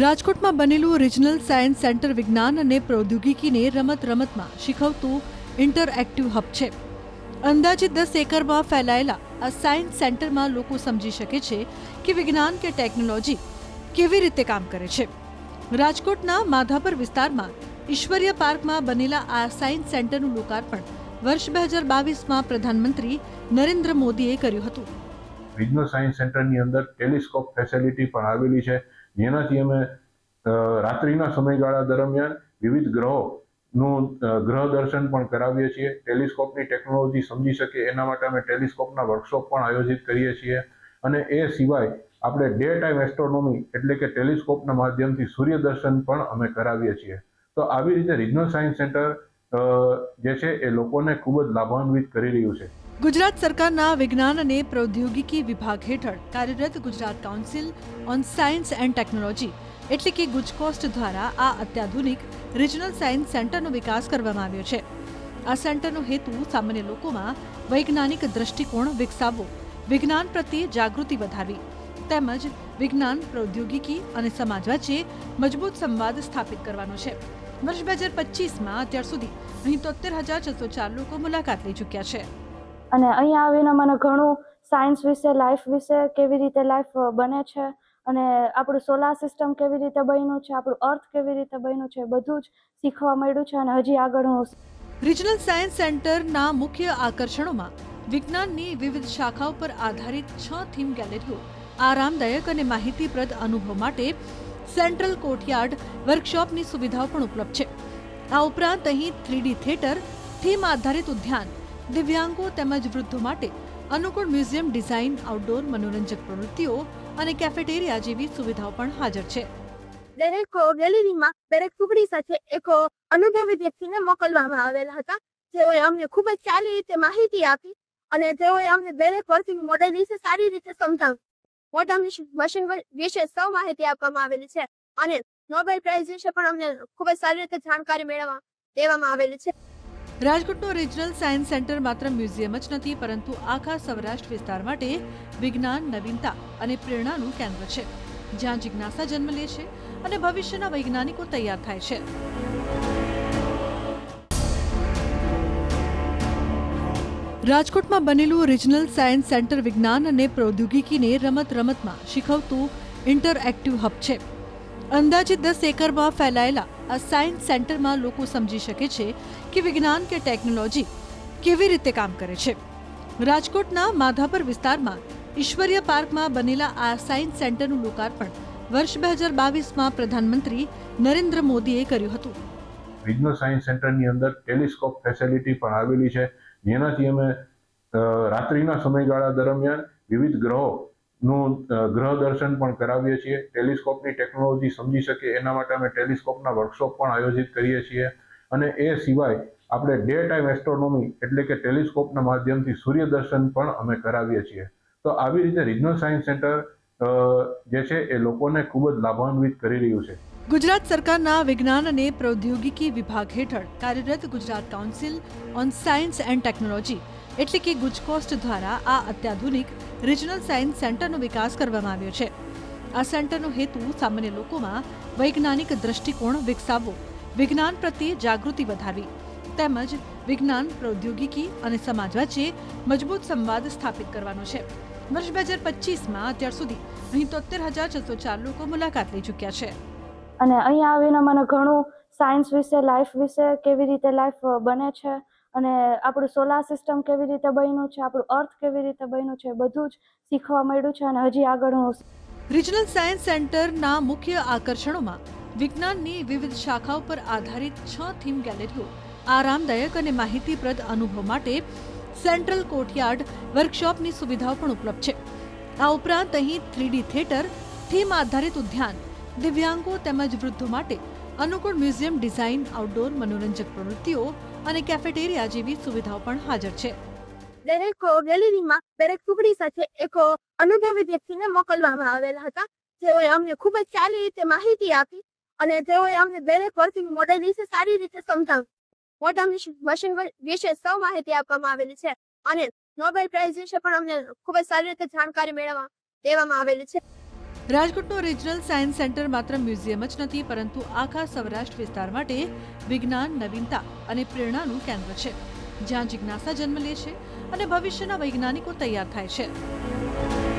રાજકોટમાં બનેલું regional science centre વિજ્ઞાન અને પ્રૌદ્યોગિકીને રમતમાં શીખવતું ઇન્ટરએક્ટિવ હબ છે. અંદાજિત 10 એકરમાં ફેલાયેલા આ સાયન્સ સેન્ટરમાં લોકો સમજી શકે છે કે વિજ્ઞાન કે ટેકનોલોજી કેવી રીતે કામ કરે છે. રાજકોટના માધાપર વિસ્તારમાં ઈશ્વરીય પાર્કમાં બનેલા આ સાયન્સ સેન્ટરનું લોકાર્પણ વર્ષ 2022માં પ્રધાનમંત્રી નરેન્દ્ર મોદીએ કર્યું હતું. રિજનલ સાયન્સ સેન્ટરની અંદર ટેલિસ્કોપ ફેસિલિટી પણ આવેલી છે, જેનાથી અમે રાત્રિના સમયગાળા દરમિયાન વિવિધ ગ્રહોનું ગ્રહ દર્શન પણ કરાવીએ છીએ. ટેલિસ્કોપની ટેકનોલોજી સમજી શકે એના માટે અમે ટેલિસ્કોપના વર્કશોપ પણ આયોજિત કરીએ છીએ. અને એ સિવાય આપણે ડે ટાઈમ એસ્ટ્રોનોમી એટલે કે ટેલિસ્કોપના માધ્યમથી સૂર્ય દર્શન પણ અમે કરાવીએ છીએ. તો આવી રીતે રિજનલ સાયન્સ સેન્ટર જે છે એ લોકોને ખૂબ જ લાભાન્વિત કરી રહ્યું છે. ગુજરાત સરકારના વિજ્ઞાન અને પ્રૌદ્યોગિકી વિભાગ હેઠળ કાર્યરત Gujarat council on science and technology એટલે કે ગુજકોસ્ટ દ્વારા આ અત્યાધુનિક રિજનલ સાયન્સ સેન્ટરનો વિકાસ કરવામાં આવ્યો છે. આ સેન્ટરનો હેતુ સામાન્ય લોકોમાં વૈજ્ઞાનિક દ્રષ્ટિકોણ વિકસાવવો, વિજ્ઞાન પ્રત્યે જાગૃતિ વધારવી તેમજ વિજ્ઞાન, પ્રૌદ્યોગિકી અને સમાજ વચ્ચે મજબૂત સંવાદ સ્થાપિત કરવાનો છે. વર્ષ 2025માં અત્યાર સુધી અહીં 73,604 લોકો મુલાકાત લઈ ચૂક્યા છે. અને અહીંયા આવીને મને ઘણું સાયન્સ વિશે, લાઈફ વિશે, કેવી રીતે લાઈફ બને છે અને આપણું સોલાર સિસ્ટમ કેવી રીતે બન્યું છે, આપણું અર્થ કેવી રીતે બન્યું છે, બધું જ શીખવા મળ્યું છે. અને હજી આગળ હું રિજનલ સાયન્સ સેન્ટરના મુખ્ય આકર્ષણોમાં વિજ્ઞાનની વિવિધ શાખાઓ પર આધારિત 6 થીમ ગેલેરીઓ, આરામદાયક અને માહિતીપ્રદ અનુભવ માટે સેન્ટ્રલ કોર્ટયાર્ડ વર્કશોપની સુવિધાઓ પણ ઉપલબ્ધ છે. આ ઉપરાંત અહીં 3D થિયેટર, થીમ આધારિત ઉદ્યાન, દિવ્યાંગો તેમજ વૃદ્ધો માટે અનુકૂળ મ્યુઝિયમ ડિઝાઇન, આઉટડોર મનોરંજક પ્રવૃત્તિઓ અને કેફેટેરિયા જેવી સુવિધાઓ પણ હાજર છે. દરેક ગેલેરીમાં દરેક ટુકડી સાથે એક અનુભવી વ્યક્તિને મોકલવામાં આવેલા હતા, જેઓએ અમને ખૂબ જ સારી રીતે માહિતી આપી અને તેઓએ અમને દરેક વર્કિંગ મોડેલ વિશે સારી રીતે સમજાવ્યું. મોટર મશીન વિશે સૌ માહિતી આપવામાં આવેલી છે અને નોબેલ પ્રાઇઝ વિશે પણ અમને ખૂબ જ સારી રીતે જાણકારી દેવામાં આવેલી છે. રાજકોટનો રિજનલ સાયન્સ સેન્ટર માત્ર મ્યુઝિયમ જ નથી, પરંતુ આખા સૌરાષ્ટ્ર વિસ્તાર માટે વિજ્ઞાન, નવીનતા અને પ્રેરણાનું કેન્દ્ર છે, જ્યાં જિજ્ઞાસા જન્મ લે છે અને ભવિષ્યના વૈજ્ઞાનિકો તૈયાર થાય છે. રાજકોટમાં બનેલું રિજનલ સાયન્સ સેન્ટર વિજ્ઞાન અને પ્રૌદ્યોગિકીને રમતમાં શીખવતું ઇન્ટરએક્ટિવ હબ છે. અંદાજિત 10 એકરમાં ફેલાયેલા આ સાયન્સ સેન્ટરમાં લોકો સમજી શકે છે કે વિજ્ઞાન કે ટેકનોલોજી કેવી રીતે કામ કરે છે. રાજકોટના માધાપર વિસ્તારમાં ઈશ્વરીય પાર્કમાં બનેલા આ સાયન્સ સેન્ટરનું લોકાર્પણ વર્ષ 2022માં પ્રધાનમંત્રી નરેન્દ્ર મોદીએ કર્યું હતું. રિજનલ સાયન્સ સેન્ટરની અંદર ટેલિસ્કોપ ફેસિલિટી પણ આવેલી છે, જેનાથી અમે રાત્રિના સમયગાળા દરમિયાન વિવિધ ગ્રહોનું ગ્રહ દર્શન પણ કરાવીએ છીએ. ટેલિસ્કોપની ટેકનોલોજી સમજી શકે એના માટે અમે ટેલિસ્કોપના વર્કશોપ પણ આયોજિત કરીએ છીએ. અને એ સિવાય આપણે ડે ટાઈમ એસ્ટ્રોનોમી એટલે કે ટેલિસ્કોપના માધ્યમથી સૂર્ય દર્શન પણ અમે કરાવીએ છીએ. તો આવી રીતે રિજનલ સાયન્સ સેન્ટર જે છે એ લોકોને ખૂબ જ લાભાન્વિત કરી રહ્યું છે. ગુજરાત સરકારના વિજ્ઞાન અને પ્રૌદ્યોગિકી વિભાગ હેઠળ કાર્યરત Gujarat council on science and technology એટલે કે ગુજકોસ્ટ દ્વારા આ અત્યાધુનિક રિજનલ સાયન્સ સેન્ટરનો વિકાસ કરવામાં આવ્યો છે. આ સેન્ટરનો હેતુ સામાન્ય લોકોમાં વૈજ્ઞાનિક દ્રષ્ટિકોણ વિકસાવવો, વિજ્ઞાન પ્રત્યે જાગૃતિ વધારવી તેમજ વિજ્ઞાન, પ્રૌદ્યોગિકી અને સમાજ વચ્ચે મજબૂત સંવાદ સ્થાપિત કરવાનો છે. વર્ષ 2025માં અત્યાર સુધી અહીં 73,604 લોકો મુલાકાત લઈ ચૂક્યા છે. અને અહીંયા આવીને મને ઘણું સાયન્સ વિશે, લાઈફ વિશે, કેવી રીતે લાઈફ બને છે અને આપણું સોલાર સિસ્ટમ કેવી રીતે બન્યું છે, આપણું અર્થ કેવી રીતે બન્યું છે, બધું જ શીખવા મળ્યું છે. અને હજી આગળ હું રિજનલ સાયન્સ સેન્ટરના મુખ્ય આકર્ષણોમાં વિજ્ઞાનની વિવિધ શાખાઓ પર આધારિત 6 થીમ ગેલેરીઓ, આરામદાયક અને માહિતીપ્રદ અનુભવ માટે સેન્ટ્રલ કોર્ટયાર્ડ વર્કશોપની સુવિધાઓ પણ ઉપલબ્ધ છે. આ ઉપરાંત અહીં 3D થિયેટર, થીમ આધારિત ઉદ્યાન, દિવ્યાંગો તેમજ વૃદ્ધો માટે અનુકૂળ મ્યુઝિયમ ડિઝાઇન, આઉટડોર મનોરંજક પ્રવૃત્તિઓ અને કેફેટેરિયા જેવી સુવિધાઓ પણ હાજર છે. દરેક ગેલેરીમાં દરેક ટુકડી સાથે એક અનુભવી વ્યક્તિને મોકલવામાં આવેલા હતા, જેઓએ અમને ખૂબ જ સારી રીતે માહિતી આપી અને તેઓએ અમને દરેક વર્કિંગ મોડેલ વિશે સારી રીતે સમજાવ્યું. મોટર મશીન વિશે સૌ માહિતી આપવામાં આવેલી છે અને નોબેલ પ્રાઇઝ વિશે પણ અમને ખૂબ જ સારી રીતે જાણકારી દેવામાં આવેલી છે. રાજકોટનું રિજનલ સાયન્સ સેન્ટર માત્ર મ્યુઝિયમ જ નથી, પરંતુ આખા સૌરાષ્ટ્ર વિસ્તાર માટે વિજ્ઞાન, નવીનતા અને પ્રેરણાનું કેન્દ્ર છે, જ્યાં જિજ્ઞાસા જન્મ લે છે અને ભવિષ્યના વૈજ્ઞાનિકો તૈયાર થાય છે.